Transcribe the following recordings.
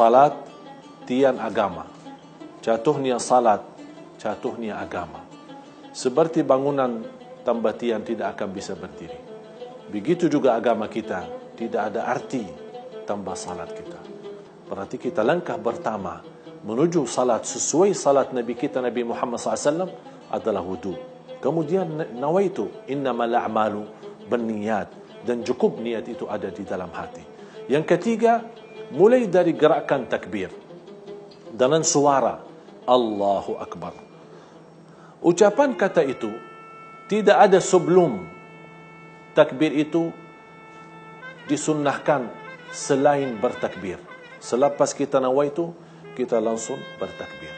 salat, tian agama. Jatuhnya salat, jatuhnya agama. Seperti bangunan tanpa tian tidak akan bisa berdiri. Begitu juga agama kita, tidak ada arti tanpa salat kita. Berarti kita langkah pertama menuju salat sesuai salat Nabi kita, Nabi Muhammad SAW, adalah wudu. Kemudian nawaitu, innamal a'malu binniyat, dan cukup niat itu ada di dalam hati. Yang ketiga, mulai dari gerakan takbir dengan suara Allahu Akbar. Ucapan kata itu tidak ada sebelum takbir itu disunnahkan selain bertakbir. Selepas kita nawaitu, kita langsung bertakbir.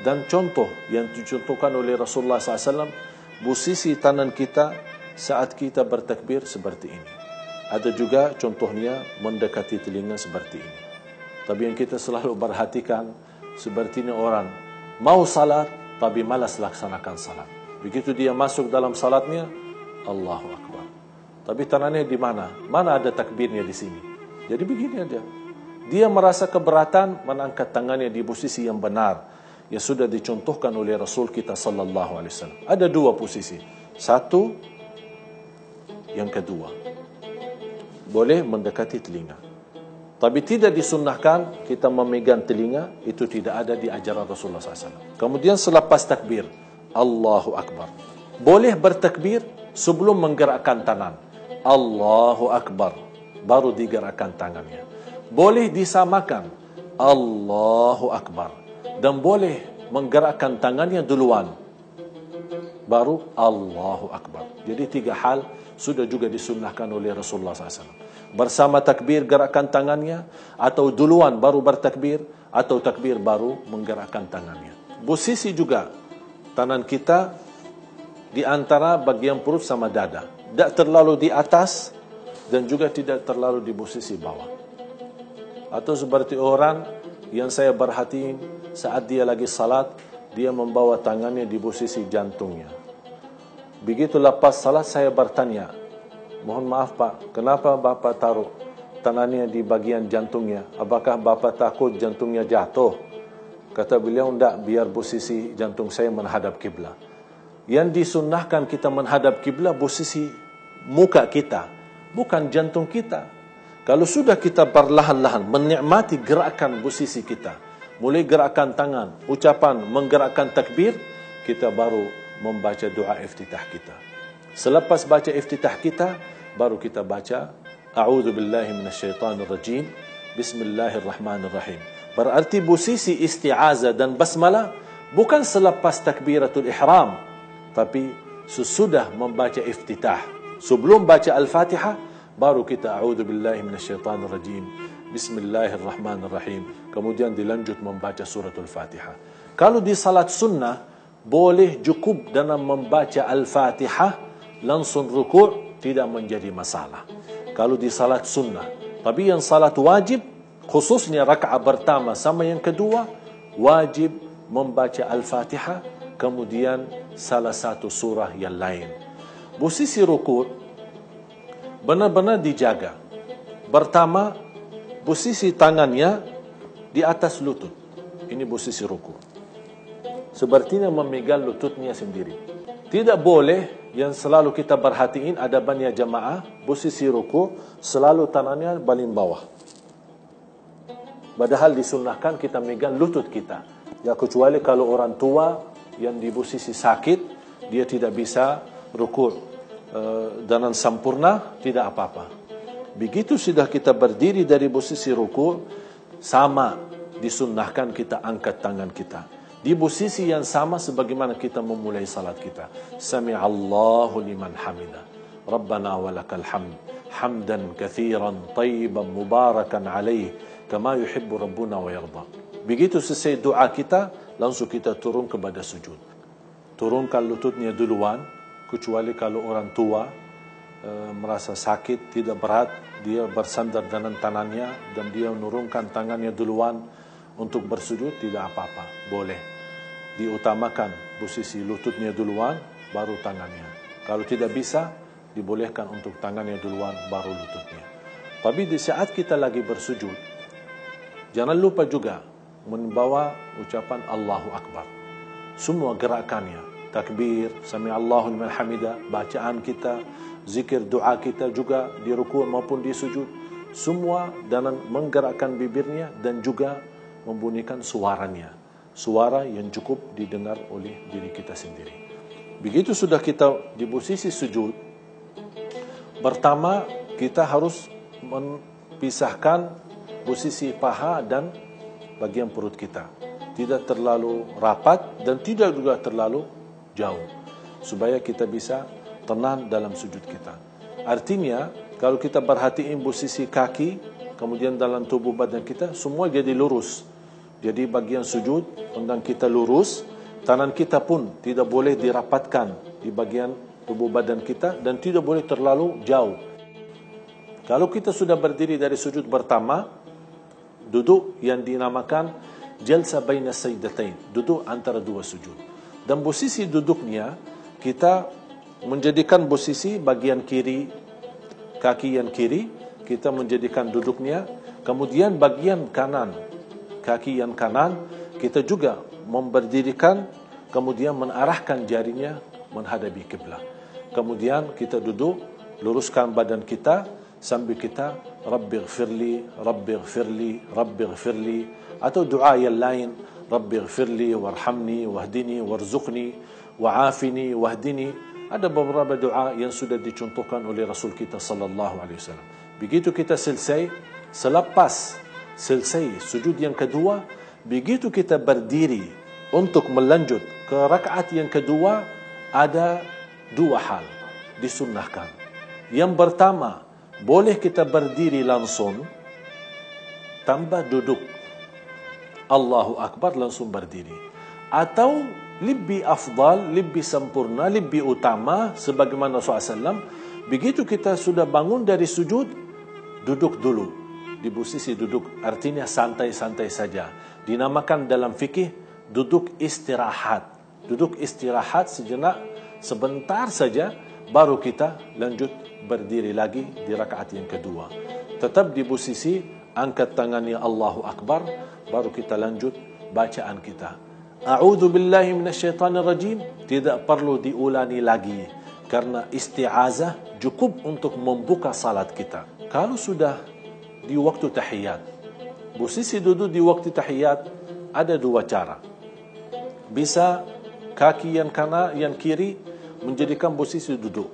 Dan contoh yang dicontohkan oleh Rasulullah SAW, posisi tangan kita saat kita bertakbir seperti ini. Ada juga contohnya mendekati telinga seperti ini. Tapi yang kita selalu perhatikan, seperti ini orang mau salat tapi malas laksanakan salat. Begitu dia masuk dalam salatnya, Allahu Akbar. Tapi tangannya di mana? Mana ada takbirnya di sini? Jadi begini aja. Dia merasa keberatan mengangkat tangannya di posisi yang benar, yang sudah dicontohkan oleh Rasul kita sallallahu alaihi wasallam. Ada dua posisi. Satu, yang kedua, boleh mendekati telinga. Tapi tidak disunnahkan kita memegang telinga, itu tidak ada di ajaran Rasulullah SAW. Kemudian selepas takbir, Allahu Akbar. Boleh bertakbir sebelum menggerakkan tangan. Allahu Akbar. Baru digerakkan tangannya. Boleh disamakan. Allahu Akbar. Dan boleh menggerakkan tangannya duluan, baru Allahu Akbar. Jadi tiga hal sudah juga disunnahkan oleh Rasulullah SAW. Bersama takbir gerakkan tangannya, atau duluan baru bertakbir, atau takbir baru menggerakkan tangannya. Posisi juga tangan kita di antara bagian perut sama dada, tidak terlalu di atas dan juga tidak terlalu di posisi bawah. Atau seperti orang yang saya perhatiin saat dia lagi salat, dia membawa tangannya di posisi jantungnya. Begitu lepas salat saya bertanya, mohon maaf Pak, kenapa Bapak taruh tangannya di bagian jantungnya? Apakah Bapak takut jantungnya jatuh? Kata beliau, tidak, biar posisi jantung saya menghadap kiblat. Yang disunnahkan kita menghadap kiblat posisi muka kita, bukan jantung kita. Kalau sudah kita perlahan-lahan menikmati gerakan posisi kita, mulai gerakan tangan, ucapan, menggerakkan takbir, kita baru membaca doa iftitah kita. Selepas baca iftitah kita, baru kita baca A'udzu billahi minasyaitonir rajim, Bismillahirrahmanirrahim. Berarti posisi isti'azah dan basmalah bukan selepas takbiratul ihram, tapi sesudah membaca iftitah. Sebelum baca Al-Fatihah, baru kita a'udzu billahi minasyaitonir rajim, Bismillahirrahmanirrahim. Kemudian dilanjut membaca suratul Fatihah. Kalau di salat sunnah, boleh cukup dalam membaca Al-Fatihah langsung rukuk, tidak menjadi masalah. Kalau di salat sunnah. Tapi yang salat wajib, khususnya rakaat pertama sama yang kedua, wajib membaca Al-Fatihah, kemudian salah satu surah yang lain. Posisi rukuk benar-benar dijaga. Pertama, posisi tangannya di atas lutut. Ini posisi ruku. Sepertinya memegang lututnya sendiri. Tidak boleh yang selalu kita perhatiin ada banyak jamaah, posisi ruku selalu tangannya paling bawah. Padahal disunnahkan kita megang lutut kita. Ya, kecuali kalau orang tua yang di posisi sakit, dia tidak bisa ruku dengan sempurna, tidak apa-apa. Begitu sudah kita berdiri dari posisi ruku, sama disunnahkan kita angkat tangan kita di posisi yang sama sebagaimana kita memulai salat kita. Sami'allahu liman hamidah, Rabbana walakal hamd, hamdan katsiran tayyiban mubarakan alaih, kama yuhibbu rabbuna wa yarda. Begitu selesai doa kita, langsung kita turun kepada sujud. Turunkan lututnya duluan. Kecuali kalau orang tua merasa sakit, tidak berat, dia bersandar dengan tangannya dan dia menurunkan tangannya duluan untuk bersujud, tidak apa-apa, boleh. Diutamakan posisi lututnya duluan, baru tangannya. Kalau tidak bisa, dibolehkan untuk tangannya duluan, baru lututnya. Tapi di saat kita lagi bersujud, Jangan lupa juga membawa ucapan Allahu Akbar. Semua gerakannya, takbir, sami Allahu liman hamida, bacaan kita, zikir doa kita juga di ruku' maupun di sujud, semua dengan menggerakkan bibirnya dan juga membunyikan suaranya, suara yang cukup didengar oleh diri kita sendiri. Begitu sudah kita di posisi sujud, pertama kita harus memisahkan posisi paha dan bagian perut kita, tidak terlalu rapat dan tidak juga terlalu jauh, supaya kita bisa tenang dalam sujud kita. Artinya, kalau kita perhatiin posisi kaki, kemudian dalam tubuh badan kita, semua jadi lurus. Jadi bagian sujud, pinggang kita lurus, tangan kita pun tidak boleh dirapatkan di bagian tubuh badan kita dan tidak boleh terlalu jauh. Kalau kita sudah berdiri dari sujud pertama, duduk yang dinamakan jalsa baina sajdatain, duduk antara dua sujud. Dan posisi duduknya kita menjadikan posisi bagian kiri, kaki yang kiri kita menjadikan duduknya, kemudian bagian kanan, kaki yang kanan kita juga memberdirikan, kemudian mengarahkan jarinya menghadapi kiblat. Kemudian kita duduk, luruskan badan kita sambil kita Rabbighfirli, Rabbighfirli, Rabbighfirli, atau doa yang lain, Rabbighfirli warhamni wahdini warzuqni wa'afini wahdini. Ada beberapa doa yang sudah dicontohkan oleh Rasul kita sallallahu alaihi wasallam. Begitu kita selesai, selepas selesai sujud yang kedua, begitu kita berdiri untuk melanjut ke rakaat yang kedua, ada dua hal disunnahkan. Yang pertama, boleh kita berdiri langsung tanpa duduk, Allahu Akbar langsung berdiri, atau lebih afdal, lebih sempurna, lebih utama sebagaimana Rasulullah SAW, begitu kita sudah bangun dari sujud, duduk dulu di posisi duduk, artinya santai-santai saja. Dinamakan dalam fikih duduk istirahat. Duduk istirahat sejenak, sebentar saja, baru kita lanjut berdiri lagi di rakaat yang kedua. Tetap di posisi angkat tangannya Allahu Akbar, baru kita lanjut bacaan kita. A'udzu billahi minasyaitanir rajim, tidak perlu diulangi lagi karena isti'azah cukup untuk membuka salat kita. Kalau sudah di waktu tahiyat, posisi duduk di waktu tahiyat ada dua cara. Bisa kaki yang kanan, yang kiri menjadikan posisi duduk,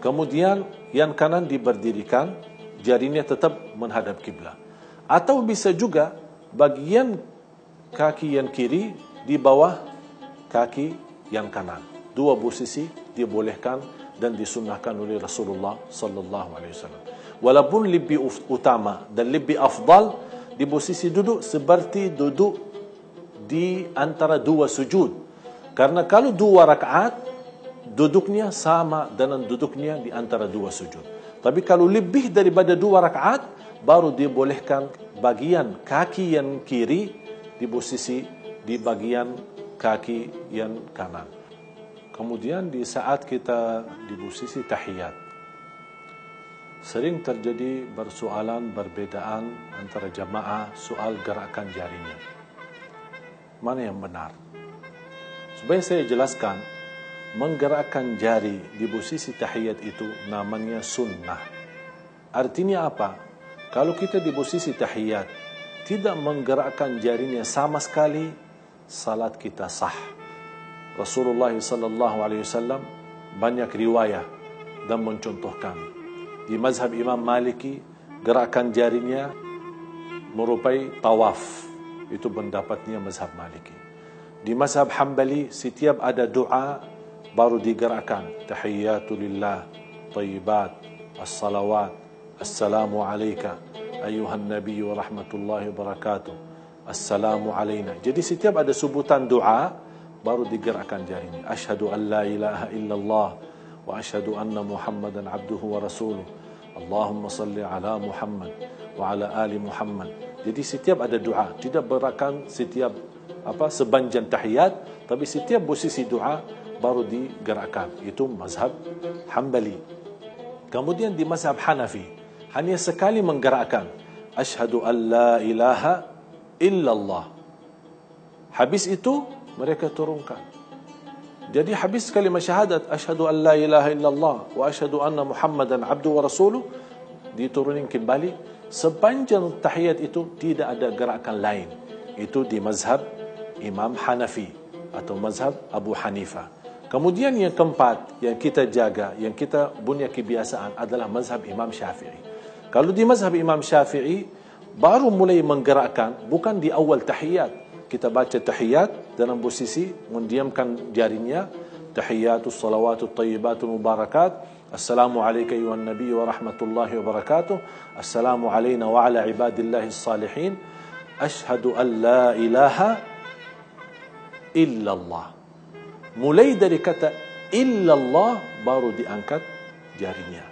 kemudian yang kanan diberdirikan, jarinya tetap menghadap kiblat. Atau bisa juga bagian kaki yang kiri di bawah kaki yang kanan. Dua posisi dibolehkan dan disunnahkan oleh Rasulullah sallallahu alaihi wasallam. Walaupun lebih utama dan lebih afdal di posisi duduk seperti duduk di antara dua sujud. Karena kalau dua rakaat duduknya sama dengan duduknya di antara dua sujud. Tapi kalau lebih daripada dua rakaat, baru dibolehkan bagian kaki yang kiri di posisi di bagian kaki yang kanan. Kemudian di saat kita di posisi tahiyat, sering terjadi persoalan perbedaan antara jamaah soal gerakan jarinya. Mana yang benar? Supaya saya jelaskan, menggerakkan jari di posisi tahiyat itu namanya sunnah. Artinya apa? Kalau kita di posisi tahiyat tidak menggerakkan jarinya sama sekali, salat kita sah. Rasulullah sallallahu alaihi wasallam banyak riwayat dan mencontohkan. Di mazhab Imam Maliki, gerakan jarinya merupai tawaf. Itu pendapatnya mazhab Maliki. Di mazhab Hambali, setiap ada doa baru digerakkan. Tahiyyatu lillah, tayyibat, as-salawat, assalamu alayka ayuhan nabi wa rahmatullahi wa barakatuh, assalamu alayna. Jadi setiap ada sebutan doa baru digerakkan jarinya. Asyhadu an la ilaha illallah wa asyhadu anna Muhammadan abduhu wa rasuluh. Allahumma salli ala Muhammad wa ala ali Muhammad. Jadi setiap ada doa, tidak berakan setiap sepanjang tahiyat, tapi setiap posisi doa baru digerakkan. Itu mazhab Hambali. Kemudian di mazhab Hanafi, hanya sekali menggerakkan. Asyhadu an la ilaha illallah. Habis itu mereka turunkan. Jadi habis kalimat syahadat asyhadu an la ilaha illallah wa asyhadu anna Muhammadan abdu wa rasuluh, diturunin kembali. Sepanjang tahiyat itu tidak ada gerakan lain. Itu di mazhab Imam Hanafi atau mazhab Abu Hanifah. Kemudian yang keempat yang kita jaga, yang kita punya kebiasaan adalah mazhab Imam Syafi'i. Kalau di mazhab Imam Syafi'i baru mulai menggerakkan bukan di awal tahiyat. Kita baca tahiyat dalam posisi mendiamkan jarinya. Tahiyatus salawatus tayyibatul mubarakat. Assalamu alayka ayuhan nabiy wa rahmatullahi wa barakatuh. Assalamu alayna wa ala ibadillahis salihin. Asyhadu an la ilaha illallah. Mulai dari kata illallah baru diangkat jarinya.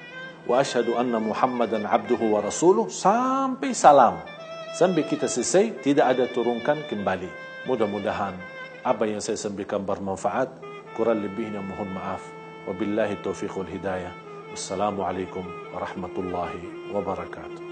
Wa asyhadu anna Muhammadan abduhu wa rasuluh sampai salam. Sampai kita selesai tidak ada turunkan kembali. Mudah-mudahan apa yang saya sampaikan bermanfaat. Kurang lebihnya mohon maaf. Wabillahi taufiq wal hidayah. Wassalamualaikum warahmatullahi wabarakatuh.